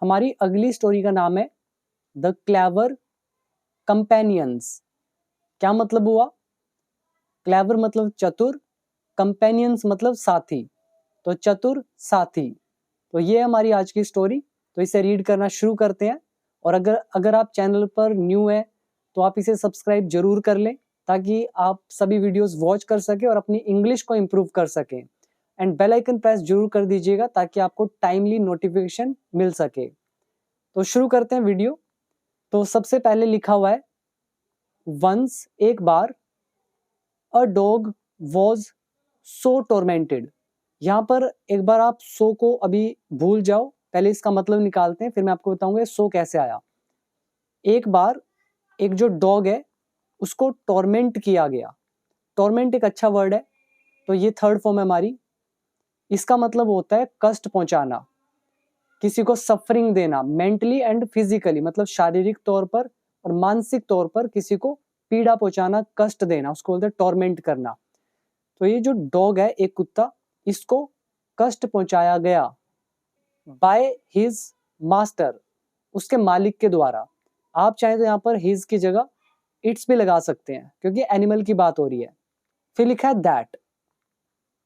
हमारी अगली स्टोरी का नाम है द क्लेवर कंपेनियंस। क्या मतलब हुआ? क्लेवर मतलब चतुर, कंपेनियंस मतलब साथी, तो चतुर साथी। तो ये हमारी आज की स्टोरी। तो इसे रीड करना शुरू करते हैं। और अगर आप चैनल पर न्यू है तो आप इसे सब्सक्राइब जरूर कर लें, ताकि आप सभी वीडियोस वॉच कर सके और अपनी इंग्लिश को इम्प्रूव कर सकें। एंड बेल आइकन प्रेस जरूर कर दीजिएगा ताकि आपको टाइमली नोटिफिकेशन मिल सके। तो शुरू करते हैं वीडियो। तो सबसे पहले लिखा हुआ है वंस, एक बार, अ डॉग वॉज सो टोरमेंटेड। यहाँ पर एक बार आप सो को अभी भूल जाओ, पहले इसका मतलब निकालते हैं, फिर मैं आपको बताऊंगा सो कैसे आया। एक बार एक जो डॉग है उसको टॉर्मेंट किया गया। टॉर्मेंट एक अच्छा वर्ड है, तो ये थर्ड फॉर्म है हमारी। इसका मतलब होता है कष्ट पहुंचाना, किसी को सफरिंग देना, मेंटली एंड फिजिकली, मतलब शारीरिक तौर पर और मानसिक तौर पर किसी को पीड़ा पहुंचाना, कष्ट देना, उसको बोलते हैं टॉर्मेंट करना। तो ये जो डॉग है, एक कुत्ता, इसको कष्ट पहुंचाया गया बाय हिज मास्टर, उसके मालिक के द्वारा। आप चाहें तो यहाँ पर हिज की जगह इट्स भी लगा सकते हैं क्योंकि एनिमल की बात हो रही है। फिर लिखा है दैट।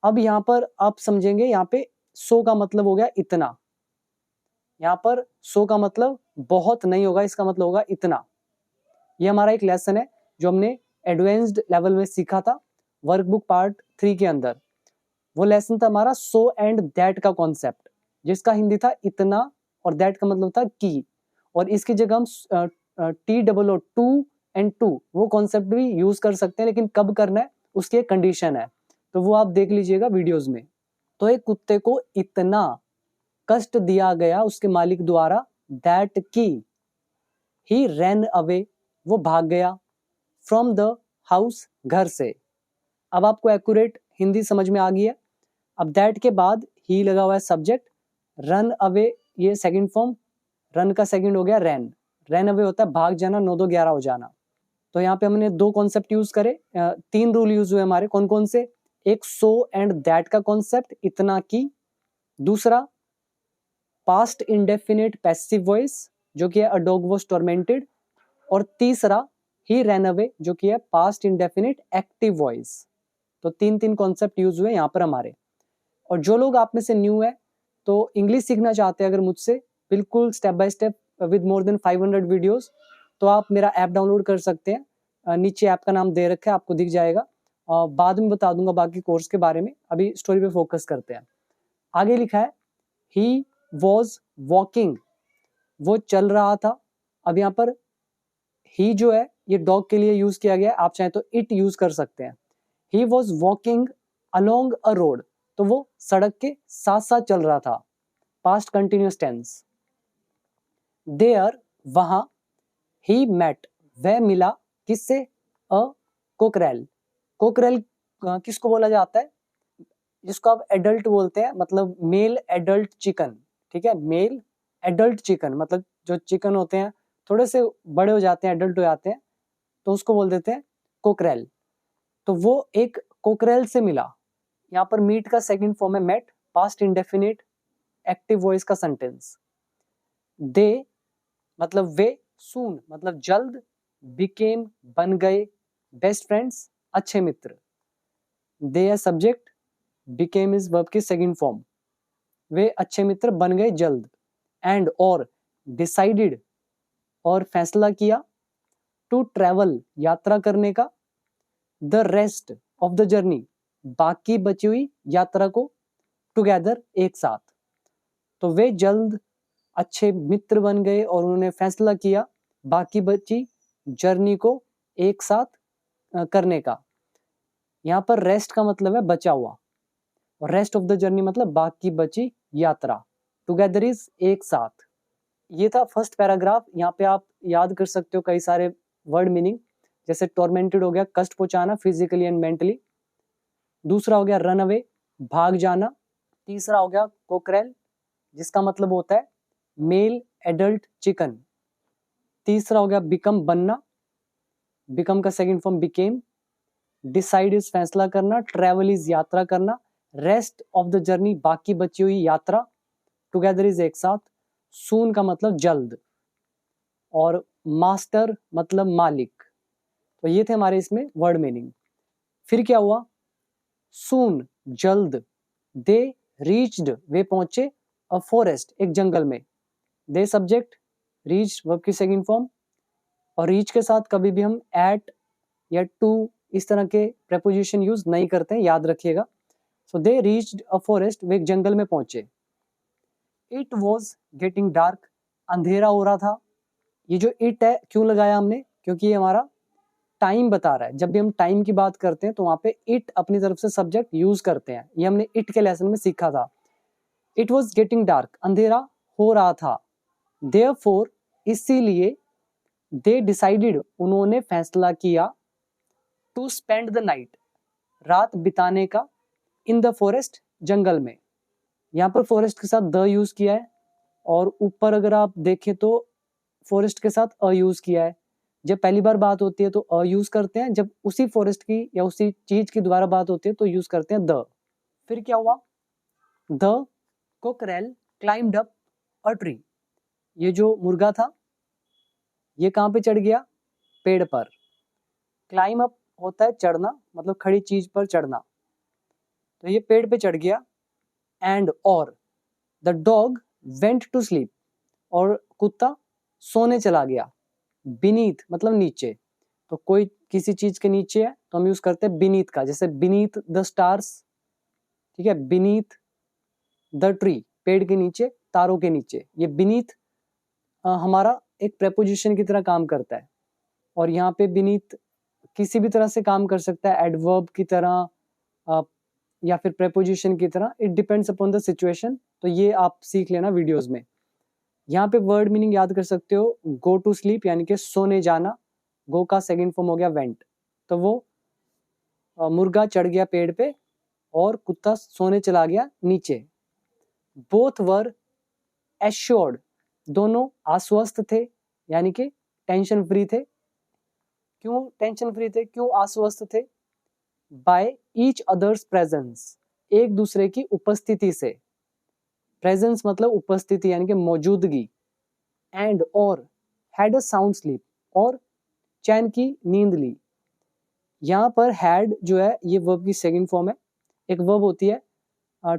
अब यहाँ पर आप समझेंगे, यहाँ पे सो का मतलब हो गया इतना। यहाँ पर सो का मतलब बहुत नहीं होगा, इसका मतलब होगा इतना। ये हमारा एक लेसन है जो हमने एडवांस्ड लेवल में सीखा था वर्कबुक पार्ट 3 के अंदर। वो लेसन था हमारा सो एंड दैट का कॉन्सेप्ट, जिसका हिंदी था इतना और दैट का मतलब था की। और इसकी जगह हम TOO टू एंड टू वो कॉन्सेप्ट भी यूज कर सकते हैं, लेकिन कब करना है उसकी एक कंडीशन है, तो वो आप देख लीजिएगा वीडियोस में। तो एक कुत्ते को इतना कष्ट दिया गया उसके मालिक द्वारा दैट की ही रैन अवे, वो भाग गया, फ्रॉम द हाउस, घर से। अब आपको एक्यूरेट हिंदी समझ में आ गई है। अब दैट के बाद ही लगा हुआ है सब्जेक्ट, रन अवे ये सेकंड फॉर्म, रन का सेकंड हो गया रैन। रैन अवे होता है भाग जाना, 9 2 11 हो जाना। तो यहाँ पे हमने दो कॉन्सेप्ट यूज करे, 3 रूल यूज हुए हमारे। कौन कौन से? एक सो एंड दैट का कॉन्सेप्ट, इतना की। दूसरा पास्ट इंडेफिनिट पैसिव वॉइस जो कि है अ डॉग वाज टॉर्मेंटेड। और तीसरा ही रैन अवे जो कि है पास्ट इंडेफिनिट एक्टिव वॉइस। तो 3 कॉन्सेप्ट यूज हुए यहाँ पर हमारे। और जो लोग आप में से न्यू है तो इंग्लिश सीखना चाहते हैं अगर मुझसे, बिल्कुल step by step with more than 500 videos, तो आप मेरा ऐप डाउनलोड कर सकते हैं। नीचे ऐप का नाम दे रखा है, आपको दिख जाएगा। बाद में बता दूंगा बाकी कोर्स के बारे में, अभी स्टोरी पे फोकस करते हैं। आगे लिखा है ही वॉज वॉकिंग, वो चल रहा था। अब यहाँ पर ही जो है ये डॉग के लिए यूज किया गया है, आप चाहे तो इट यूज कर सकते हैं। He was walking along a road, तो वो सड़क के साथ साथ चल रहा था, पास्ट कंटिन्यूअस टेंस। देयर, वहां, ही मेट, वह मिला, किससे? अ कोकरेल। कोकरेल किसको बोला जाता है? जिसको आप एडल्ट बोलते हैं, मतलब मेल एडल्ट चिकन। ठीक है, मेल एडल्ट चिकन, मतलब जो चिकन होते हैं थोड़े से बड़े हो जाते हैं, एडल्ट हो जाते हैं, तो उसको बोल देते हैं कोकरेल। तो वो एक कोकरेल से मिला। यहाँ पर मीट का सेकंड फॉर्म है met, past indefinite active voice का सेंटेंस। दे मतलब वे, सून मतलब जल्द, बिकेम बन गए, बेस्ट फ्रेंड्स अच्छे मित्र। दे है सब्जेक्ट, बिकेम इज वर्ब की सेकंड फॉर्म, वे अच्छे मित्र बन गए जल्द। एंड और डिसाइडेड और फैसला किया, टू ट्रेवल यात्रा करने का, the rest of the journey बाकी बची हुई यात्रा को, टुगेदर एक साथ। तो वे जल्द अच्छे मित्र बन गए और उन्होंने फैसला किया बाकी बची जर्नी को एक साथ करने का। यहाँ पर रेस्ट का मतलब है बचा हुआ, और रेस्ट ऑफ द जर्नी मतलब बाकी बची यात्रा, टुगेदर इज एक साथ। ये था फर्स्ट पैराग्राफ। यहाँ पे आप याद कर सकते हो कई सारे वर्ड मीनिंग, जैसे टॉर्मेंटेड हो गया कष्ट पहुंचाना फिजिकली एंड मेंटली। दूसरा हो गया रन अवे, भाग जाना। तीसरा हो गया कोकरेल, जिसका मतलब होता है मेल एडल्ट चिकन। तीसरा हो गया बिकम, बनना, बिकम का second form became. Decide is फैसला करना, ट्रेवल इज यात्रा करना, रेस्ट ऑफ द जर्नी बाकी बची हुई यात्रा, टुगेदर इज एक साथ। सून का मतलब जल्द, और मास्टर मतलब मालिक। तो ये थे हमारे इसमें वर्ड मीनिंग। फिर क्या हुआ, सून जल्द, दे रीच्ड वे पहुंचे, अ फॉरेस्ट एक जंगल में, दे सब्जेक्ट, रीच वर्ब की सेकंड फॉर्म, और रीच के साथ कभी भी हम एट या टू इस तरह के प्रेपोजिशन यूज नहीं करते हैं, याद रखिएगा। सो दे रीच्ड अ फॉरेस्ट, वे एक जंगल में पहुंचे। इट वॉज गेटिंग डार्क, अंधेरा हो रहा था। ये जो इट है क्यों लगाया हमने, क्योंकि ये हमारा टाइम बता रहा है। जब भी हम टाइम की बात करते हैं तो वहां पे इट अपनी तरफ से सब्जेक्ट यूज करते हैं, ये हमने इट के लेसन में सीखा था। इट वॉज गेटिंग डार्क, अंधेरा हो रहा था। देयरफॉर इसीलिए, दे डिसाइडेड उन्होंने फैसला किया, टू स्पेंड द नाइट रात बिताने का, इन द फॉरेस्ट जंगल में। यहाँ पर फॉरेस्ट के साथ द यूज किया है, और ऊपर अगर आप देखें तो फॉरेस्ट के साथ अ यूज किया है। जब पहली बार बात होती है तो अ यूज करते हैं, जब उसी फॉरेस्ट की या उसी चीज की दोबारा बात होती है तो यूज करते हैं द। फिर क्या हुआ, the cockerel climbed up a tree, ये जो मुर्गा था ये कहाँ पे चढ़ गया, पेड़ पर। क्लाइम अप होता है चढ़ना, मतलब खड़ी चीज पर चढ़ना, तो ये पेड़ पे चढ़ गया। एंड और the dog went to sleep, और कुत्ता सोने चला गया। बीनीथ मतलब नीचे, तो कोई किसी चीज के नीचे है तो हम यूज करते हैं बीनीथ का, जैसे बीनीथ द स्टार्स, ठीक है, बीनीथ द ट्री पेड़ के नीचे, तारों के नीचे। ये बीनीथ हमारा एक प्रेपोजिशन की तरह काम करता है, और यहाँ पे बीनीथ किसी भी तरह से काम कर सकता है, एडवर्ब की तरह या फिर प्रेपोजिशन की तरह, it depends upon the situation. तो ये आप सीख लेना वीडियोस में। यहाँ पे वर्ड मीनिंग याद कर सकते हो, गो टू स्लीप यानी कि सोने जाना, गो का सेकंड फॉर्म हो गया वेंट, तो वो मुर्गा चढ़ गया पेड़ पे और कुत्ता सोने चला गया नीचे। बोथ वर एश्योर्ड, दोनों आश्वस्त थे, यानी कि टेंशन फ्री थे। क्यों टेंशन फ्री थे, क्यों आश्वस्त थे, बाय ईच अदर्स प्रेजेंस, एक दूसरे की उपस्थिति से। प्रेजेंस मतलब उपस्थिति यानी कि मौजूदगी। एंड और हैड अ साउंड स्लीप, और चैन की नींद ली। यहाँ पर हैड जो है ये वर्ब की सेकंड फॉर्म है। एक वर्ब होती है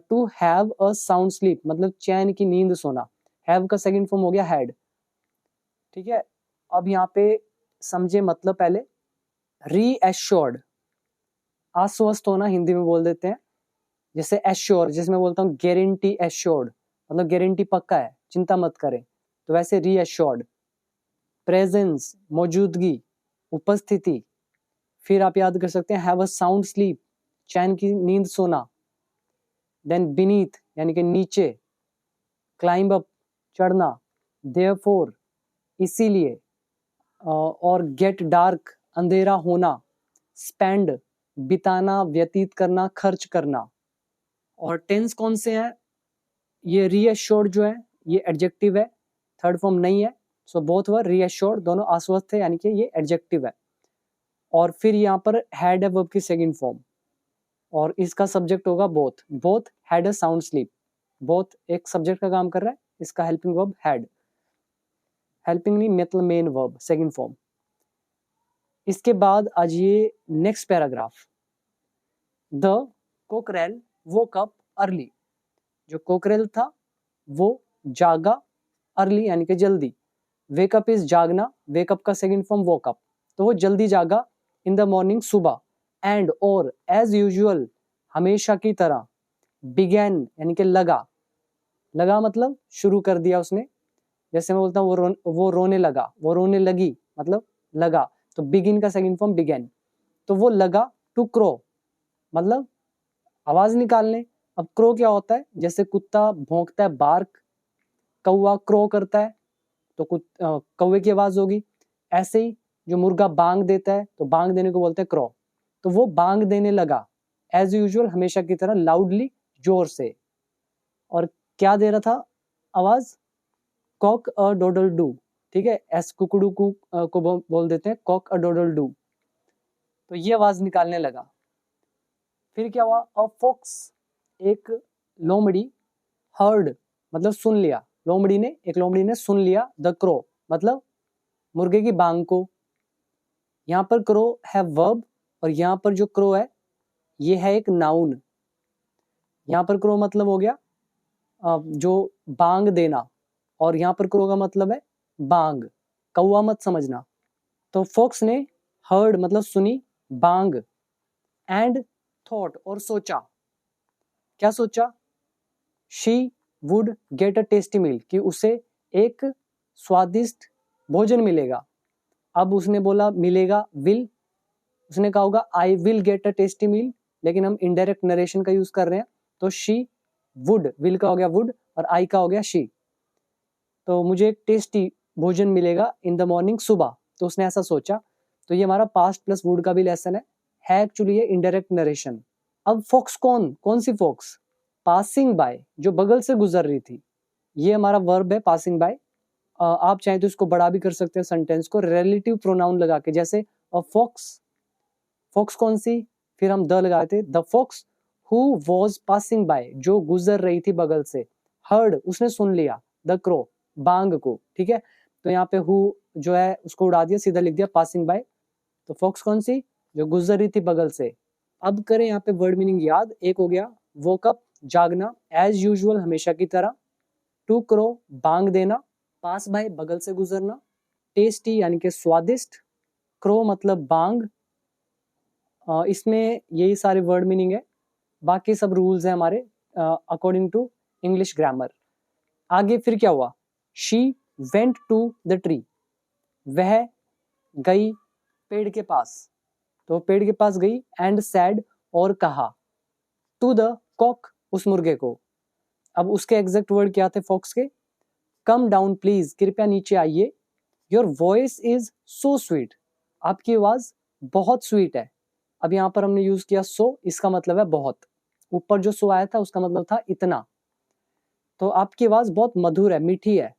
to have a sound sleep, मतलब चैन की नींद सोना। हैव का सेकंड फॉर्म हो गया हैड, ठीक है। अब यहाँ पे समझे मतलब पहले, रीएश्योर्ड आश्वस्त होना हिंदी में बोल देते हैं, जैसे एश्योर जिसमें बोलता हूँ गारंटी एश्योर्ड, मतलब गारंटी पक्का है, चिंता मत करें, तो वैसे रीएश्योर्ड। प्रेजेंस मौजूदगी, उपस्थिति। फिर आप याद कर सकते हैं हैव अ साउंड स्लीप, चैन की नींद सोना। देन बीनीथ यानी कि नीचे, क्लाइंब अप चढ़ना, देयरफॉर इसीलिए, और गेट डार्क अंधेरा होना, स्पेंड बिताना, व्यतीत करना, खर्च करना। और टेंस कौन से हैं, ये रीएश्योर्ड जो है ये एडजेक्टिव है, थर्ड फॉर्म नहीं है। सो बोथ वर रीएश्योर्ड, दोनों आश्वस्त थे, यानी कि ये एडजेक्टिव है। और फिर यहाँ पर हैड है वर्ब की सेकंड फॉर्म, और इसका सब्जेक्ट होगा both. Both had a sound sleep, both एक सब्जेक्ट का काम कर रहा है, इसका हेल्पिंग वर्ब हैड, हेल्पिंग नहीं मतलब मेन वर्ब सेकंड फॉर्म। इसके बाद आज ये next paragraph, the cockerel woke up early, जो कोकरेल था वो जागा, अर्ली यानी कि जल्दी। वेकअप इज जागना, वेकअप का सेकंड फॉर्म वोकअप, तो वो जल्दी जागा इन द मॉर्निंग सुबह। एंड और एज यूजुअल हमेशा की तरह, बिगैन यानी कि लगा, लगा मतलब शुरू कर दिया उसने। जैसे मैं बोलता हूँ वो रोने लगा, वो रोने लगी मतलब लगा, तो बिगिन का सेकंड फॉर्म बिगैन। तो वो लगा टू क्रो, मतलब आवाज निकालने। अब क्रो क्या होता है, जैसे कुत्ता भौंकता है बार्क, कौवा क्रो करता है तो कौवे की आवाज होगी। ऐसे ही जो मुर्गा बांग देता है तो बांग देने को बोलते हैं क्रो, तो वो बांग देने लगा एज यूजुअल हमेशा की तरह, लाउडली जोर से। और क्या दे रहा था आवाज, कॉक अ डोडल डू, ठीक है, एस कुकड़ू को बोल देते हैं कॉक अ डोडल डू, तो ये आवाज निकालने लगा। फिर क्या हुआ, अ फॉक्स एक लोमड़ी, हर्ड मतलब सुन लिया, एक लोमड़ी ने सुन लिया द क्रो मतलब मुर्गे की बांग को। यहाँ पर क्रो है वर्ब और यहाँ पर जो क्रो है ये है एक नाउन। यहाँ पर क्रो मतलब हो गया जो बांग देना और यहाँ पर क्रो का मतलब है बांग, कौवा मत समझना। तो फॉक्स ने हर्ड मतलब सुनी, बांग एंड थॉट और सोचा। क्या सोचा? She would get a tasty meal कि उसे एक स्वादिष्ट भोजन मिलेगा। अब उसने बोला मिलेगा विल, उसने कहा होगा I will get a tasty meal, लेकिन हम इनडायरेक्ट नरेशन का यूज कर रहे हैं तो शी वुड, विल का हो गया वुड और आई का हो गया शी। तो मुझे एक टेस्टी भोजन मिलेगा इन द मॉर्निंग सुबह, तो उसने ऐसा सोचा। तो ये हमारा पास्ट प्लस वुड का भी लेसन है एक्चुअली ये इनडायरेक्ट नरेशन। अब फॉक्स कौन सी फॉक्स? पासिंग बाय, जो बगल से गुजर रही थी। ये हमारा वर्ब है पासिंग बाय। आप चाहें तो इसको बड़ा भी कर सकते हैं सेंटेंस को रिलेटिव प्रोनाउन लगा के, जैसे अ फॉक्स, फॉक्स कौन सी, फिर हम द लगाए थे, the fox who was passing by, जो गुजर रही थी बगल से, हर्ड उसने सुन लिया, द क्रो बांग को, ठीक है। तो यहाँ पे हु जो है उसको उड़ा दिया, सीधा लिख दिया पासिंग बाय। तो फॉक्स कौन सी? जो गुजर रही थी बगल से। अब करें यहाँ पे वर्ड मीनिंग याद। एक हो गया वोकअप जागना, एज यूजुअल हमेशा की तरह, टू क्रो बांग देना, पास बाय बगल से गुजरना, टेस्टी यानी कि स्वादिष्ट, क्रो मतलब बांग। इसमें यही सारे वर्ड मीनिंग है, बाकी सब रूल्स हैं हमारे अकॉर्डिंग टू इंग्लिश ग्रामर। आगे फिर क्या हुआ? She went to the tree, वह गई पेड़ के पास। तो पेड़ के पास गई एंड सैड और कहा, टू द कॉक उस मुर्गे को। अब उसके एग्जैक्ट वर्ड क्या थे फॉक्स के? कम डाउन प्लीज, कृपया नीचे आइए, your voice is so sweet, आपकी आवाज बहुत स्वीट है। अब यहाँ पर हमने यूज किया सो, इसका मतलब है बहुत। ऊपर जो सो आया था उसका मतलब था इतना। तो आपकी आवाज बहुत मधुर है, मीठी है।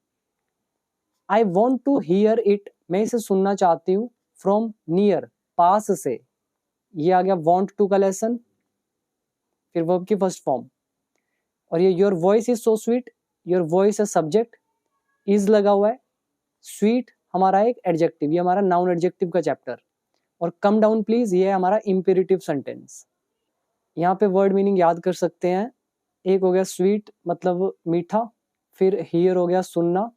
I want to hear it, मैं इसे सुनना चाहती हूँ, फ्रॉम नियर पास से। ये आ गया वॉन्ट टू का लेसन, फिर वर्ब की फर्स्ट फॉर्म। और ये your voice is so sweet, your voice है सब्जेक्ट, इज लगा हुआ है, स्वीट हमारा एक एडजेक्टिव, ये हमारा नाउन एडजेक्टिव का चैप्टर। और कम डाउन प्लीज ये है हमारा इंपेरेटिव सेंटेंस। यहाँ पे वर्ड मीनिंग याद कर सकते हैं। एक हो गया स्वीट मतलब मीठा, फिर हियर हो गया सुनना,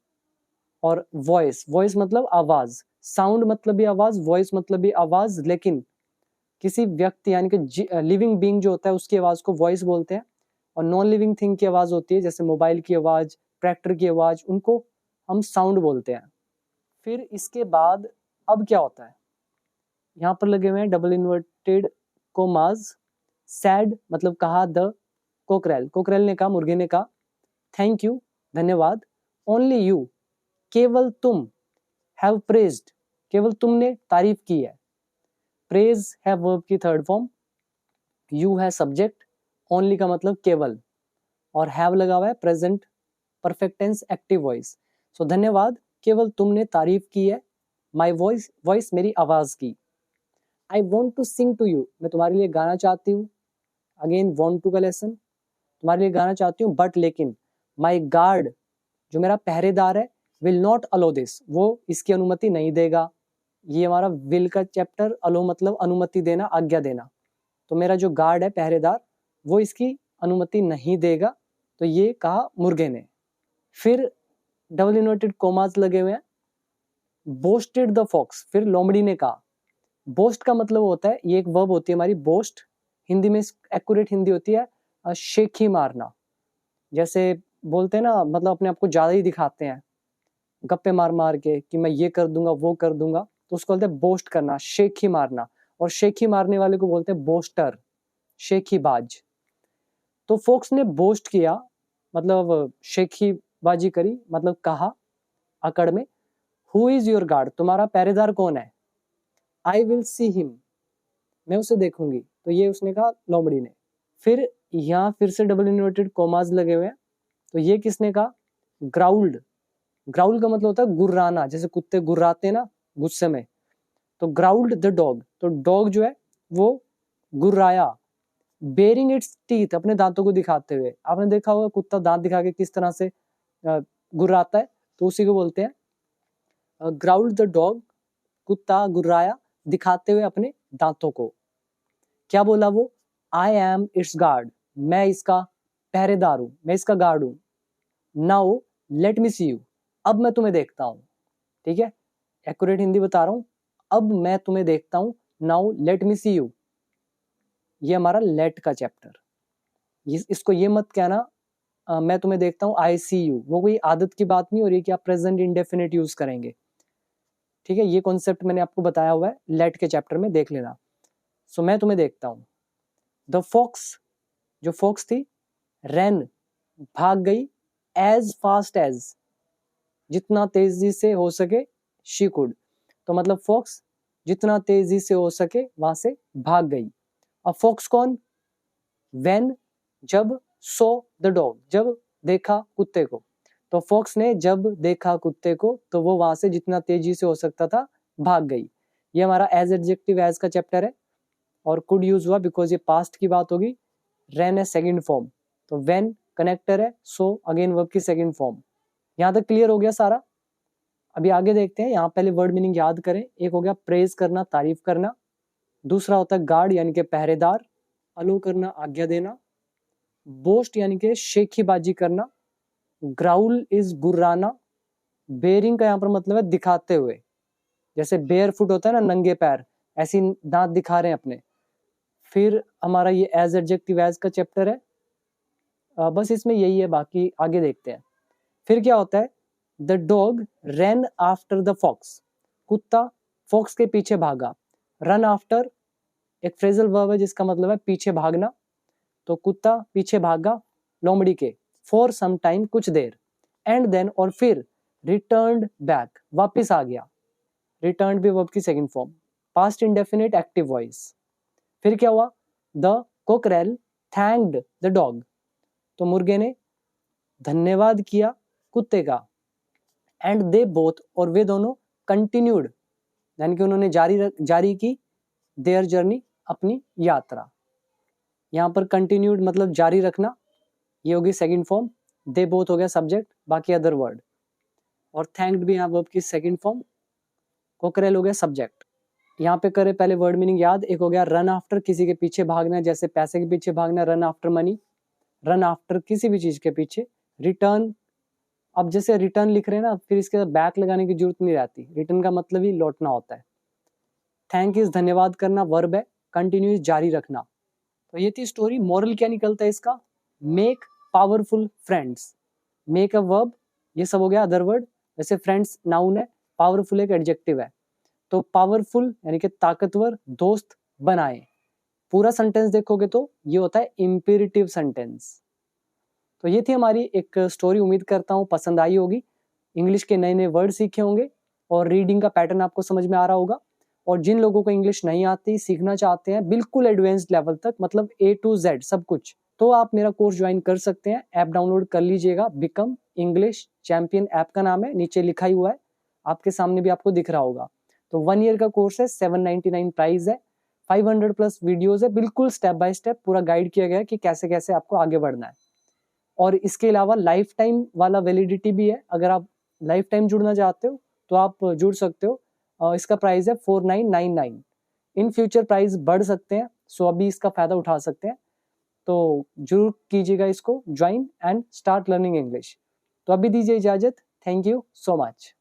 और वॉइस, वॉइस मतलब आवाज, साउंड मतलब भी आवाज, वॉइस मतलब भी आवाज। लेकिन किसी व्यक्ति यानी कि लिविंग बीइंग जो होता है उसकी आवाज को वॉइस बोलते हैं, और नॉन लिविंग थिंग की आवाज होती है जैसे मोबाइल की आवाज, ट्रैक्टर की आवाज, उनको हम साउंड बोलते हैं। फिर इसके बाद अब क्या होता है? यहाँ पर लगे हुए हैं डबल इन्वर्टेड कोमाज। सैड मतलब कहा, द कोकरेल, कोकरेल ने कहा, मुर्गे ने कहा, थैंक यू धन्यवाद, ओनली यू केवल तुम, हैव प्रेज्ड केवल तुमने तारीफ की है। प्रेज है वर्ब की थर्ड फॉर्म, यू है सब्जेक्ट, ओनली का मतलब केवल, और हैव लगा हुआ है present perfect tense active voice. So धन्यवाद केवल तुमने तारीफ की है, माई वॉइस, वॉइस मेरी आवाज की। I want to sing to you, मैं तुम्हारे लिए गाना चाहती हूँ। अगेन वॉन्ट टू का लेसन, तुम्हारे लिए गाना चाहती हूँ, बट लेकिन, माई गार्ड जो मेरा पहरेदार है, विल नॉट अलो दिस, वो इसकी अनुमति नहीं देगा। ये हमारा विल का चैप्टर, अलो मतलब अनुमति देना, आज्ञा देना। तो मेरा जो गार्ड है पहरेदार वो इसकी अनुमति नहीं देगा। तो ये कहा मुर्गे ने। फिर डबल इन्वर्टेड कोमास लगे हुए हैं, बोस्टेड द फॉक्स, फिर लोमड़ी ने कहा। बोस्ट का मतलब होता है, ये एक वर्ब होती है हमारी बोस्ट, हिंदी में एक्यूरेट हिंदी होती है शेखी मारना। जैसे बोलते हैं ना, मतलब अपने आप को ज्यादा ही दिखाते हैं गप्पे मार मार के कि मैं ये कर दूंगा वो कर दूंगा, तो उसको बोलते हैं बोस्ट करना, शेखी मारना। और शेखी मारने वाले को बोलते हैं बोस्टर, शेखी बाज। तो फोक्स ने बोस्ट किया मतलब शेखी बाजी करी, मतलब कहा अकड़ में, हु इज योर गार्ड, तुम्हारा पहरेदार कौन है? आई विल सी हिम, मैं उसे देखूंगी। तो ये उसने कहा लोमड़ी ने। फिर यहाँ फिर से डबल इन्वर्टेड कोमास लगे हुए हैं, तो ये किसने कहा? ग्राउल्ड। ग्राउल का मतलब होता है गुर्राना, जैसे कुत्ते गुर्राते हैं ना गुस्से में। तो ग्राउल्ड द डॉग, तो डॉग जो है वो गुर्राया, बेरिंग इट्स टीथ, अपने दांतों को दिखाते हुए। आपने देखा होगा कुत्ता दांत दिखा के किस तरह से गुर्राता है तो उसी को बोलते हैं ग्राउल्ड द डॉग, कुत्ता गुर्राया दिखाते हुए अपने दांतों को। क्या बोला वो? आई एम इट्स गार्ड, मैं इसका पहरेदार हूं, मैं इसका गार्ड हूं। Now let me see you, अब मैं तुम्हें देखता हूं। ठीक है, एक्यूरेट हिंदी बता रहा हूं, अब मैं तुम्हें देखता हूं। Now let me see you, ये हमारा लेट का चैप्टर। इसको ये मत कहना मैं तुम्हें देखता हूं आई सी यू, वो कोई आदत की बात नहीं हो रही है कि आप प्रेजेंट इंडेफिनिट यूज करेंगे। ठीक है, ये कॉन्सेप्ट मैंने आपको बताया हुआ है लेट के चैप्टर में, देख लेना। सो मैं तुम्हें देखता हूं। द फॉक्स, जो फॉक्स थी, रैन भाग गई, एज फास्ट एज, जितना तेजी से हो सके, शी कुड, तो मतलब फॉक्स जितना तेजी से हो सके वहां से भाग गई। अब फॉक्स कौन? व्हेन, जब, सो द डॉग, जब देखा कुत्ते को। तो फॉक्स ने जब देखा कुत्ते को तो वो वहां से जितना तेजी से हो सकता था भाग गई। ये हमारा एज एडजेक्टिव एज का चैप्टर है और कुड यूज हुआ बिकॉज ये पास्ट की बात होगी। रैन है सेकंड फॉर्म, तो व्हेन कनेक्टर है, सो अगेन वर्ब की सेकंड फॉर्म। यहाँ तक क्लियर हो गया सारा। अभी आगे देखते हैं, यहाँ पहले वर्ड मीनिंग याद करें। एक हो गया प्रेज करना, तारीफ करना। दूसरा होता है गार्ड यानी कि पहरेदार, अलो करना, आज्ञा देना। बोस्ट यानी कि शेखीबाजी करना। Growl is गुर्राना। बेरिंग का यहाँ पर मतलब है दिखाते हुए, जैसे बेयर फुट होता है ना, नंगे पैर, ऐसी दांत दिखा रहे हैं अपने। फिर हमारा ये एज एडजेक्टिव एज का चैप्टर है। बस इसमें यही है, बाकी आगे देखते हैं। फिर क्या होता है? The dog ran after the fox, कुत्ता फॉक्स के पीछे भागा। रन आफ्टर एक फ्रेजल वर्ब है जिसका मतलब है पीछे भागना, तो कुत्ता पीछे भागा लोमड़ी के। फॉर सम टाइम, कुछ देर। एंड देन और फिर, रिटर्न्ड बैक वापिस आ गया। रिटर्न्ड भी वर्ब की second form, past indefinite active voice. फिर क्या हुआ? The Kukrail thanked the dog, तो मुर्गे ने धन्यवाद किया कुत्ते का। एंड दे बोथ और वे दोनों, कंटिन्यूड यानी कि उन्होंने जारी की देयर जर्नी अपनी यात्रा। यहाँ पर कंटिन्यूड मतलब जारी रखना, ये होगी सेकंड फॉर्म। दे बोथ हो गया सब्जेक्ट, बाकी अदर वर्ड। और थैंक्ड भी यहाँ वर्ब की सेकंड फॉर्म। कोकरेल हो गया सब्जेक्ट। यहाँ पे करे पहले वर्ड मीनिंग याद। एक हो गया रन आफ्टर, किसी के पीछे भागना, जैसे पैसे के पीछे भागना, run after money. Run after किसी भी चीज के पीछे। रिटर्न, अब जैसे रिटर्न लिख रहे हैं ना, फिर इसके साथ बैक लगाने की जरूरत नहीं रहती, रिटर्न का मतलब ही लौटना होता है। थैंक इज धन्यवाद करना वर्ब है। कंटिन्यू जारी रखना। तो ये थी स्टोरी। मॉरल क्या निकलता है इसका? Make powerful friends. Make a verb, ये सब हो गया अदर वर्ड। जैसे फ्रेंड्स नाउन है, पावरफुल एक एडजेक्टिव है, तो पावरफुल यानी कि ताकतवर दोस्त बनाए। पूरा सेंटेंस देखोगे तो ये होता है इंपेरेटिव सेंटेंस। तो ये थी हमारी एक स्टोरी, उम्मीद करता हूँ पसंद आई होगी। इंग्लिश के नए नए वर्ड सीखे होंगे और रीडिंग का पैटर्न आपको समझ में आ रहा होगा। और जिन लोगों को इंग्लिश नहीं आती, सीखना चाहते हैं बिल्कुल एडवांस्ड लेवल तक, मतलब A to Z सब कुछ, तो आप मेरा कोर्स ज्वाइन कर सकते हैं। ऐप डाउनलोड कर लीजिएगा, बिकम इंग्लिश चैंपियन ऐप का नाम है, नीचे लिखा ही हुआ है, आपके सामने भी आपको दिख रहा होगा। तो 1 ईयर का कोर्स है, 799 प्राइस है, 500 प्लस वीडियोज है, बिल्कुल स्टेप बाय स्टेप पूरा गाइड किया गया है कि कैसे कैसे आपको आगे बढ़ना है। और इसके अलावा लाइफ टाइम वाला वैलिडिटी भी है, अगर आप लाइफ टाइम जुड़ना चाहते हो तो आप जुड़ सकते हो। इसका प्राइस है 4999। इन फ्यूचर प्राइस बढ़ सकते हैं, सो अभी इसका फायदा उठा सकते हैं। तो जरूर कीजिएगा इसको join and start learning English. तो अभी दीजिए इजाजत। Thank you so much.